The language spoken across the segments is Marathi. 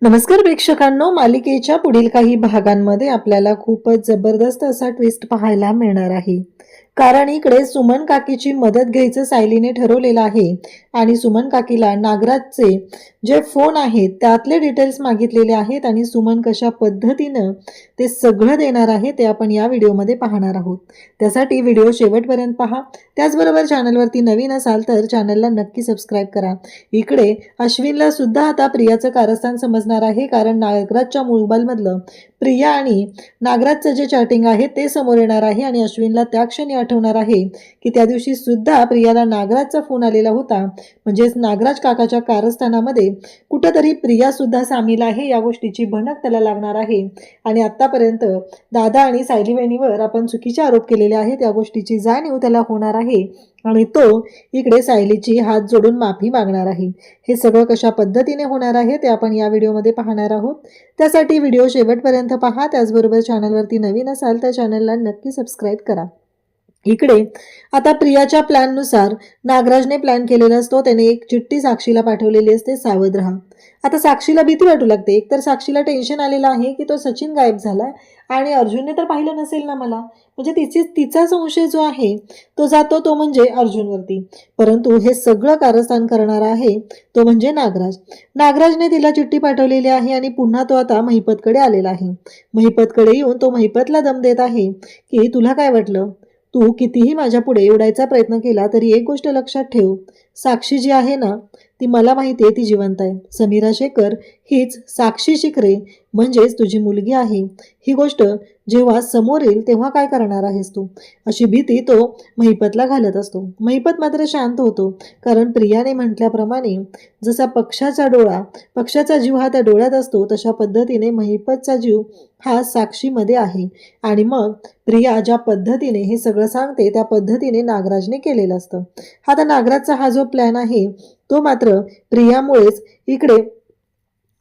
नमस्कार प्रेक्षकांनो, मालिकेच्या पुढील काही भागांमध्ये आपल्याला खूपच जबरदस्त असा ट्विस्ट पाहायला मिळणार आहे. कारण इकडे सुमन काकीची मदत घ्यायचं सायलीने ठरवलेलं आहे आणि सुमन काकीला नागराजचे जे फोन आहेत त्यातले डिटेल्स मागितलेले आहेत आणि सुमन कशा पद्धतीनं ते सगळं देणार आहे ते आपण या व्हिडिओमध्ये पाहणार आहोत. त्यासाठी व्हिडिओ शेवटपर्यंत पहा. त्याचबरोबर चॅनलवरती नवीन असाल तर चॅनलला नक्की सबस्क्राईब करा. इकडे अश्विनला सुद्धा आता प्रियाचं कारस्थान समजणार आहे, कारण नागराजच्या मोबाईलमधलं प्रिया आणि नागराजचं जे चॅटिंग आहे ते समोर येणार आहे आणि अश्विनला त्या क्षणी आठवणार आहे की त्या दिवशी सुद्धा प्रियाला नागराजचा फोन आलेला होता. म्हणजेच नागराज काकाच्या कारस्थानामध्ये कुठंतरी प्रिया सुद्धा सामील आहे या गोष्टीची भनक त्याला लागणार आहे. आणि आतापर्यंत दादा आणि सायली बहिणीवर आपण चुकीचे आरोप केलेले आहेत या गोष्टीची जाणीव त्याला होणार आहे आणि तो इकडे सायलीची हात जोडून माफी मागणार आहे. हे सगळं कशा पद्धतीने होणार आहे ते आपण या व्हिडिओमध्ये पाहणार आहोत. त्यासाठी व्हिडिओ शेवटपर्यंत पहा. त्याचबरोबर चॅनलवरती नवीन असाल तर चॅनलला नक्की सबस्क्राईब करा. इकडे आता प्रियाच्या प्लॅननुसार नागराजने प्लॅन केलेला असतो. त्याने एक चिठ्ठी साक्षीला पाठवलेली असते, सावध राहा. आता साक्षीला भीती वाटू लागते. एकतर साक्षीला टेन्शन आलेलं आहे की तो सचिन गायब झालाय आणि अर्जुनने तर पाहिलं नसेल ना मला, म्हणजे तिचा संशय जो आहे तो जातो तो म्हणजे अर्जुनवरती. परंतु हे सगळं कारस्थान करणारा आहे तो म्हणजे नागराज. नागराजने तिला चिठ्ठी पाठवलेली आहे आणि पुन्हा तो आता महिपतकडे आलेला आहे. महिपतकडे येऊन तो महिपतला दम देत आहे की तुला काय वाटलं, तू कितीही माझ्या पुढे उडायचा प्रयत्न केला तरी एक गोष्ट लक्षात ठेव, साक्षी जी आहे ना ती मला माहिती आहे ती जिवंत आहे. समीरा शेखर हीच साक्षी शिखरे म्हणजेच तुझी मुलगी आहे. ही गोष्ट जेव्हा समोर येईल तेव्हा काय करणार आहेस तू, अशी भीती तो महिपतला घालत असतो. महिपत मात्र शांत होतो, कारण प्रियाने म्हटल्याप्रमाणे जसा पक्षाचा जीव हा त्या डोळ्यात असतो तशा पद्धतीने महिपतचा जीव हा साक्षीमध्ये आहे. आणि मग प्रिया ज्या पद्धतीने हे सगळं सांगते त्या पद्धतीने नागराजने केलेलं असतं. आता नागराजचा हा जो प्लॅन आहे तो मात्र प्रियामुळेच इकडे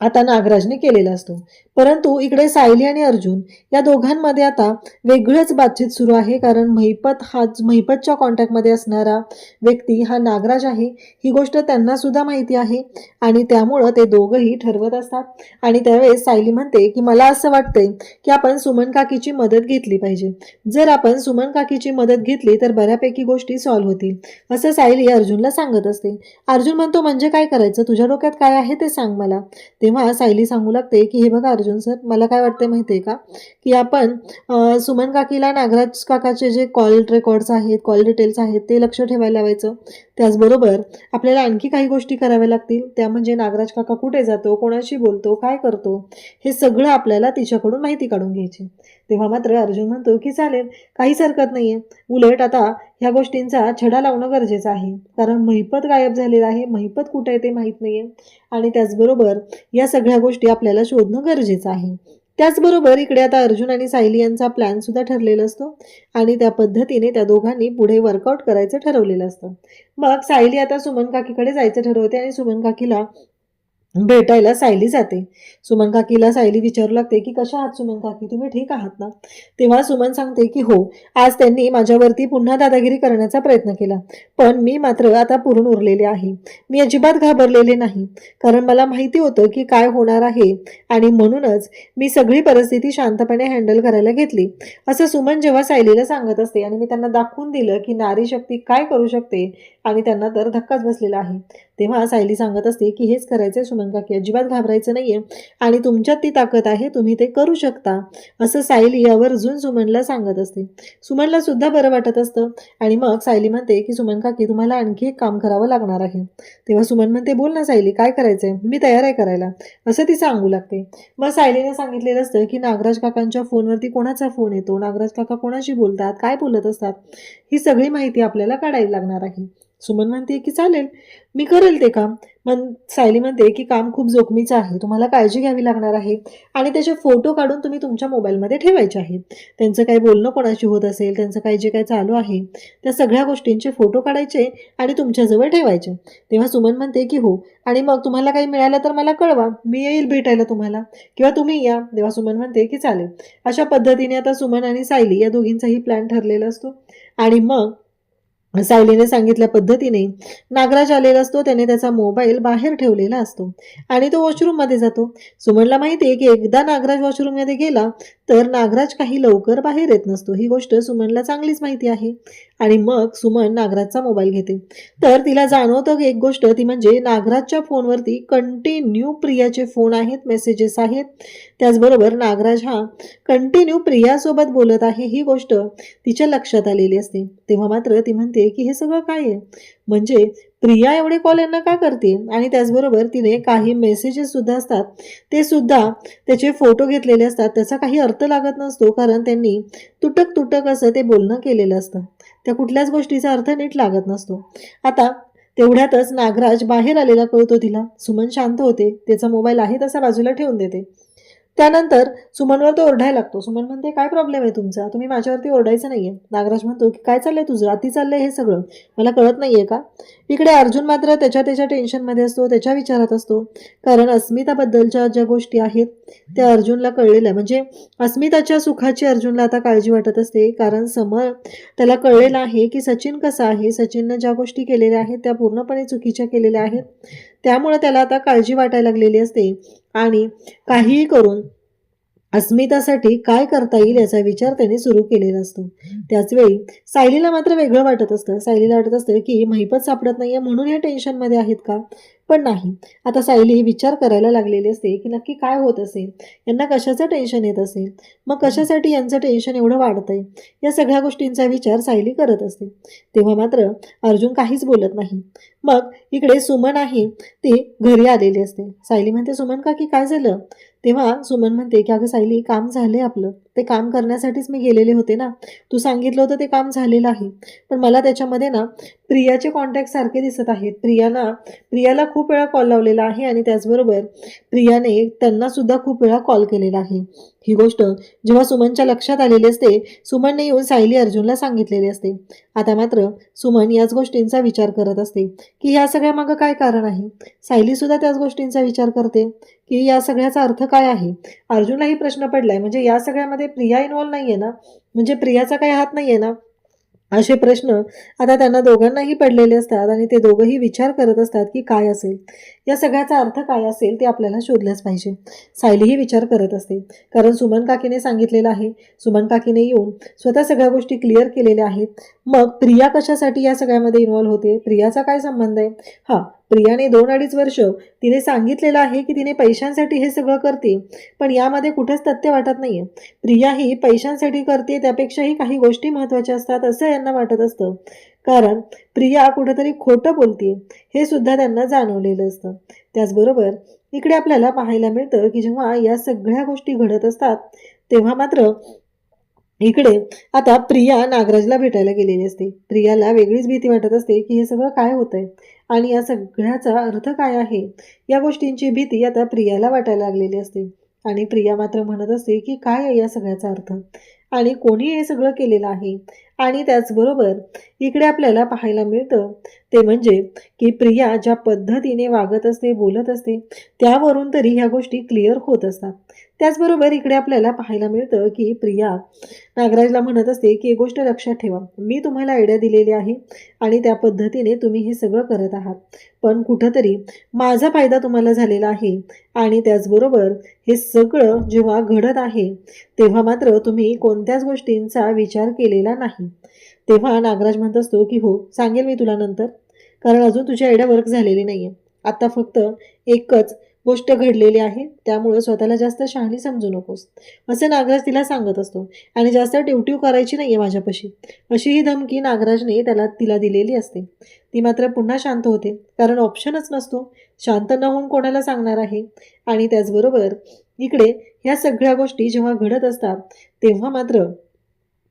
आता नागराजने केलेला असतो. परंतु इकडे सायली आणि अर्जुन या दोघांमध्ये आता वेगळंच बातचीत सुरू आहे, कारण महिपतच्या कॉन्टॅक्टमध्ये असणारा व्यक्ती हा नागराज आहे. ही गोष्ट त्यांना सुद्धा माहिती आहे आणि त्यामुळं ते दोघंही ठरवत असतात. आणि त्यावेळेस सायली म्हणते की मला असं वाटतंय की आपण सुमन काकीची मदत घेतली पाहिजे. जर आपण सुमन काकीची मदत घेतली तर बऱ्यापैकी गोष्टी सॉल्व्ह होतील, असं सायली अर्जुनला सांगत असते. अर्जुन म्हणतो म्हणजे काय करायचं, तुझ्या डोक्यात काय आहे ते सांग मला. तेव्हा सायली सांगू लागते की हे बघा अर्जुन सर, मला काय वाटते माहिती आहे का, की आपण सुमन काकीला नागराज काकाचे जे कॉल रेकॉर्ड्स आहेत, कॉल डिटेल्स आहेत ते लक्ष ठेवायला लावायचं. त्याचबरोबर आपल्याला आणखी काही गोष्टी कराव्या लागतील, त्या म्हणजे नागराज काका कुठे जातो, कोणाशी बोलतो, काय करतो, हे सगळं आपल्याला तिच्याकडून माहिती काढून घ्यायची. तेव्हा मात्र अर्जुन म्हणतो की चालेल, काहीच हरकत नाहीये. उलट आता ह्या गोष्टींचा छडा लावणं गरजेचं आहे, कारण महिपत गायब झालेला आहे, महिपत कुठे आहे ते माहीत नाहीये आणि त्याचबरोबर या सगळ्या गोष्टी आपल्याला शोधणं गरजेचं आहे. त्याचबरोबर इकडे आता अर्जुन आणि सायली यांचा प्लॅन सुद्धा ठरलेला असतो आणि त्या पद्धतीने त्या दोघांनी पुढे वर्कआउट करायचं ठरवलेलं असतं. मग सायली आता सुमन काकीकडे जायचं ठरवते आणि सुमन काकीला भेटायला सायली जाते. सुमन काकीला सायली विचारू लागते की कशा आहात सुमन काकी, तुम्ही ठीक आहात ना. तेव्हा सुमन सांगते की हो, आज त्यांनी माझ्यावरती पुन्हा दादागिरी करण्याचा प्रयत्न केला, पण मी मात्र आता पुरून उरलेले आहे. मी अजिबात घाबरलेले नाही, कारण मला माहिती होतं की काय होणार आहे आणि म्हणूनच मी सगळी परिस्थिती शांतपणे हँडल करायला घेतली, असं सुमन जेव्हा सायलीला सांगत असते. आणि मी त्यांना दाखवून दिलं की नारी शक्ती काय करू शकते आणि त्यांना तर धक्काच बसलेला आहे. तेव्हा सायली सांगत असते की हेच करायचंय सुमन काकी, अजिबात घाबरायचं नाहीये आणि तुमच्यात ती ताकद आहे, तुम्ही ते करू शकता, असं सायली आवर्जून सुमनला सांगत असते. सुमनला सुद्धा बरं वाटत असतं आणि मग सायली म्हणते की सुमन काकी तुम्हाला आणखी एक काम करावं लागणार आहे. तेव्हा सुमन म्हणते बोल ना सायली, काय करायचंय, मी तयार आहे करायला, असं ती सांगू लागते. मग सायलीने सांगितलेलं असतं की नागराज काकांच्या फोनवरती कोणाचा फोन येतो, नागराज काका कोणाशी बोलतात, काय बोलत असतात, ही सगळी माहिती आपल्याला काढायला लागणार आहे. सुमन म्हणते की चालेल, मी करेल ते काम. मग सायली म्हणते की काम खूप जोखमीचं आहे, तुम्हाला काळजी घ्यावी लागणार आहे आणि त्याचे फोटो काढून तुम्ही तुमच्या मोबाईलमध्ये ठेवायचे आहेत. त्यांचं काही बोलणं कोणाशी होत असेल, त्यांचं काही जे काही चालू आहे त्या सगळ्या गोष्टींचे फोटो काढायचे आणि तुमच्याजवळ ठेवायचे. तेव्हा सुमन म्हणते की हो, आणि मग तुम्हाला काही मिळालं तर मला कळवा, मी येईल भेटायला तुम्हाला किंवा तुम्ही या. तेव्हा सुमन म्हणते की चालेल. अशा पद्धतीने आता सुमन आणि सायली या दोघींचाही प्लॅन ठरलेला असतो आणि मग सायलीने सांगितल्या पद्धतीने नागराज आलेला असतो. त्याने त्याचा मोबाईल बाहेर ठेवलेला असतो आणि तो वॉशरूममध्ये जातो. सुमनला माहिती आहे की एकदा नागराज वॉशरूममध्ये गेला तर नागराज काही लवकर बाहेर येत नसतो. ही गोष्ट सुमनला चांगलीच माहिती आहे आणि मग सुमन नागराजचा मोबाईल घेते. तर तिला जाणवतं की एक गोष्ट ती म्हणजे नागराजच्या फोनवरती कंटिन्यू प्रियाचे फोन आहेत, मेसेजेस आहेत. त्याचबरोबर नागराज हा कंटिन्यू प्रियासोबत बोलत आहे. ही गोष्ट तिच्या लक्षात आलेली असते. तेव्हा मात्र ती म्हणते की हे सगळं काय आहे, म्हणजे प्रिया एवढे कॉल यांना का करते. आणि त्याचबरोबर तिने काही मेसेजेस सुद्धा असतात ते सुद्धा त्याचे फोटो घेतलेले असतात. त्याचा काही अर्थ लागत नसतो कारण त्यांनी तुटक तुटक असं ते बोलणं केलेलं असतं. त्या कुठल्याच गोष्टीचा अर्थ नीट लागत नसतो. आता तेवढ्यातच नागराज बाहेर आलेला कळतो तिला. सुमन शांत होते, त्याचा मोबाईल आहे तसा बाजूला ठेवून देते. त्यानंतर सुमनवर तो ओरडायला लागतो. सुमन म्हणते, काय प्रॉब्लेम आहे तुमचा, तुम्ही माझ्यावरती ओरडायचं नाहीये. नागराज म्हणतो की काय चाललंय तुझं, अति चाललंय हे सगळं, मला कळत नाहीये का. इकडे अर्जुन मात्र त्याच्या टेन्शनमध्ये असतो, त्याच्या विचारात असतो. कारण अस्मिताबद्दलच्या ज्या गोष्टी आहेत त्या अर्जुनला कळलेल्या, म्हणजे अस्मिताच्या सुखाची अर्जुनला आता काळजी वाटत असते. कारण समोर त्याला कळलेलं आहे की सचिन कसा आहे, सचिननं ज्या गोष्टी केलेल्या आहेत त्या पूर्णपणे चुकीच्या केलेल्या आहेत. त्यामुळे त्याला आता काळजी वाटायला लागलेली असते आणि काहीही करून अस्मितासाठी काय करता येईल याचा विचार त्याने सुरू केलेला असतो. त्याचवेळी सायलीला मात्र वेगळं वाटत असतं. सायलीला वाटत असतं की महिपत सापडत नाहीये म्हणून हे टेन्शनमध्ये आहेत का, पण नाही. आता सायली विचार करायला लागलेली असते की नक्की काय होत असेल, यांना कशाचं टेन्शन येत असेल, मग कशासाठी यांचं टेन्शन एवढं वाढतंय. या सगळ्या गोष्टींचा विचार सायली करत असते. तेव्हा मात्र अर्जुन काहीच बोलत नाही. मग इकडे सुमन आहे ती घरी आलेली असते. सायली म्हणते, सुमन काकी काय झालं. तेव्हा सुमन म्हणते की अगं सायली, काम झाले आपलं, ते काम करण्यासाठीच मी गेलेले होते ना, तू सांगितलं होतं ते काम झालेलं आहे. पण मला त्याच्यामध्ये ना प्रियाचे कॉन्टॅक्ट सारखे दिसत आहेत. प्रियाला खूप वेळा कॉल लावलेला आहे आणि त्याचबरोबर प्रियाने त्यांना सुद्धा खूप वेळा कॉल केलेला आहे. ही गोष्ट जेव्हा सुमनच्या लक्षात आलेली असते, सुमनने येऊन सायली अर्जुनला सांगितलेली असते. आता मात्र सुमन याच गोष्टींचा विचार करत असते की या सगळ्या मागं काय कारण आहे. सायली सुद्धा त्याच गोष्टींचा विचार करते की या सगळ्याचा अर्थ काय आहे. अर्जुनलाही प्रश्न पडलाय, म्हणजे या सगळ्यामध्ये प्रिया इन्व्हॉल्व नाहीये ना, म्हणजे प्रियाचा काही हात नाहीये ना. असे प्रश्न आता त्यांना दोघांनाही पडलेले असतात आणि ते दोघंही विचार करत असतात की काय असेल, या सगळ्याचा अर्थ काय असेल ते आपल्याला शोधलंच पाहिजे. सायलीही विचार करत असते कारण सुमन काकीने सांगितलेलं आहे. सुमन काकीने येऊन स्वतः सगळ्या गोष्टी क्लिअर केलेल्या आहेत. मग प्रिया कशासाठी या सगळ्यामध्ये इन्व्हॉल्व होते, प्रियाचा काय संबंध आहे. हां, प्रियाने 2-2.5 वर्ष तिने सांगितलेलं आहे की तिने पैशांसाठी हे सगळं करते, पण यामध्ये कुठेच तथ्य वाटत नाहीये. प्रिया ही पैशांसाठी करते, त्यापेक्षाही काही गोष्टी महत्त्वाच्या असतात असं यांना वाटत असतं. कारण प्रिया कुठेतरी खोटं बोलते हे सुद्धा त्यांना जाणवलेलं असतं. त्याचबरोबर इकडे आपल्याला पाहायला मिळतं की जेव्हा या सगळ्या गोष्टी घडत असतात तेव्हा मात्र इकडे आता प्रिया नागराजला भेटायला गेलेली असते. प्रियाला वेगळीच भीती वाटत असते की हे सगळं काय होतंय आणि या सगळ्याचा अर्थ काय आहे. या गोष्टींची भीती आता प्रियाला वाटायला लागलेली असते आणि प्रिया मात्र म्हणत असते की काय आहे या सगळ्याचा अर्थ आणि कोणी हे सगळं केलेलं आहे. आणि त्याचबरोबर इकडे आपल्याला पाहायला मिळतं ते म्हणजे की प्रिया ज्या पद्धतीने वागत असते, बोलत असते, त्यावरून तरी ह्या गोष्टी क्लिअर होत असतात. त्याचबरोबर इकडे आपल्याला पाहायला मिळतं की प्रिया नागराजला म्हणत असते की एक गोष्ट लक्षात ठेवा, मी तुम्हाला आयडिया दिलेली आहे आणि त्या पद्धतीने तुम्ही हे सगळं करत आहात, पण कुठंतरी माझा फायदा तुम्हाला झालेला आहे. आणि त्याचबरोबर हे सगळं जेव्हा घडत आहे तेव्हा मात्र तुम्ही कोणत्याच गोष्टींचा विचार केलेला नाही. तेव्हा नागराज म्हणत असतो की हो, सांगेल मी तुला नंतर, कारण अजून तुझी आयडिया वर्क झालेली नाहीये. आता फक्त एकच गोष्ट घडलेली आहे, त्यामुळं स्वतःला जास्त शहाणी समजू नकोस, असं नागराज तिला सांगत असतो. आणि जास्त टिवटिव करायची नाहीये माझ्यापाशी, अशी ही धमकी नागराजने तिला दिलेली असते. ती मात्र पुन्हा शांत होते कारण ऑप्शनच नसतो, शांत न होऊन कोणाला सांगणार आहे. आणि त्याचबरोबर इकडे ह्या सगळ्या गोष्टी जेव्हा घडत असतात तेव्हा मात्र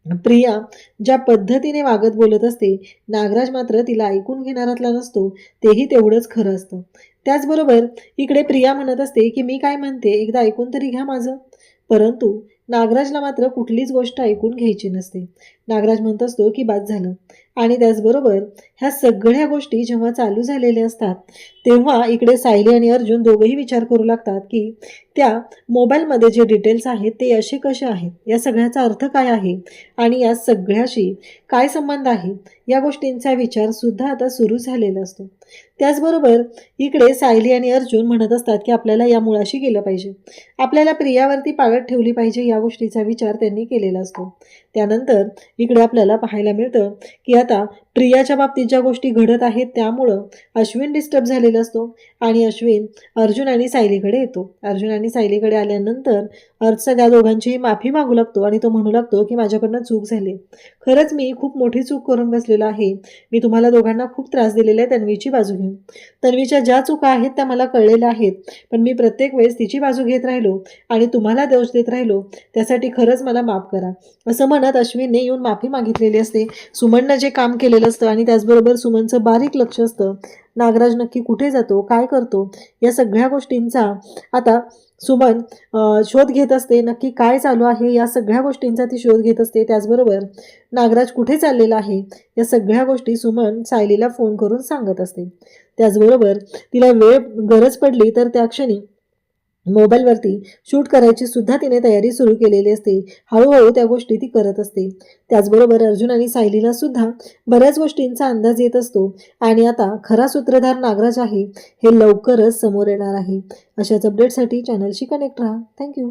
प्रिया ज्या पद्धतीने वागत बोलत असते, नागराज मात्र तिला ऐकून घेणारातला नसतो, तेही तेवढंच खरं असतं. त्याचबरोबर इकडे प्रिया म्हणत असते की मी काय म्हणते एकदा ऐकून तरी घ्या माझं, परंतु नागराजला मात्र कुठलीच गोष्ट ऐकून घ्यायची नसते. नागराज म्हणत असतो की बाद झालं, आणि त्याचबरोबर ह्या सगळ्या गोष्टी जेव्हा चालू झालेल्या असतात तेव्हा इकडे सायली आणि अर्जुन दोघेही विचार करू लागतात की त्या मोबाईलमध्ये जे डिटेल्स आहेत ते असे कसे आहेत, या सगळ्याचा अर्थ काय आहे आणि या सगळ्याशी काय संबंध आहे, या गोष्टींचा विचार सुद्धा आता सुरू झालेला असतो. त्याचबरोबर इकडे सायली आणि अर्जुन म्हणत असतात की आपल्याला या मुळाशी गेलं पाहिजे, आपल्याला प्रियावरती पाळत ठेवली पाहिजे, या गोष्टीचा विचार त्यांनी केलेला असतो. त्यानंतर इकडे आपल्याला पाहायला मिळतं की आता प्रियाच्या बाबतीत ज्या गोष्टी घडत आहेत त्यामुळं अश्विन डिस्टर्ब झालेला असतो आणि अश्विन अर्जुन आणि सायलीकडे येतो. अर्जुन आणि सायलीकडे आल्यानंतर अर्जुन त्या दोघांची माफी मागू लागतो आणि तो म्हणू लागतो की माझ्याकडनं चूक झाली, खरंच मी खूप मोठी चूक करून बसलेलो आहे, मी तुम्हाला दोघांना खूप त्रास दिलेला आहे तन्वीची बाजू घेऊन. तन्वीच्या ज्या चुका आहेत त्या मला कळलेल्या आहेत, पण मी प्रत्येक वेळेस तिची बाजू घेत राहिलो आणि तुम्हाला दोष देत राहिलो, त्यासाठी खरंच मला माफ करा, असं म्हणत अश्विनने येऊन माफी मागितलेली असते. सुमननं जे काम केलेलं असतं आणि त्याचबरोबर सुमनचं बारीक लक्ष असतं, नागराज नक्की कुठे जातो, काय करतो, या सगळ्या गोष्टींचा आता सुमन शोध घेत असते. नक्की काय चालू आहे या सगळ्या गोष्टींचा ती शोध घेत असते. त्याचबरोबर नागराज कुठे चाललेला आहे या सगळ्या गोष्टी सुमन सायलीला फोन करून सांगत असते. त्याचबरोबर तिला गरज पडली तर त्या क्षणी मोबाईलवरती शूट करायची सुद्धा तिने तयारी सुरू केलेली असते. हळूहळू त्या गोष्टी ती करत असते. त्याचबरोबर अर्जुन आणि सायलीला सुद्धा बऱ्याच गोष्टींचा अंदाज येत असतो आणि आता खरा सूत्रधार नागराज आहे हे लवकरच समोर येणार आहे. अशाच अपडेटसाठी चॅनलशी कनेक्ट राहा. थँक्यू.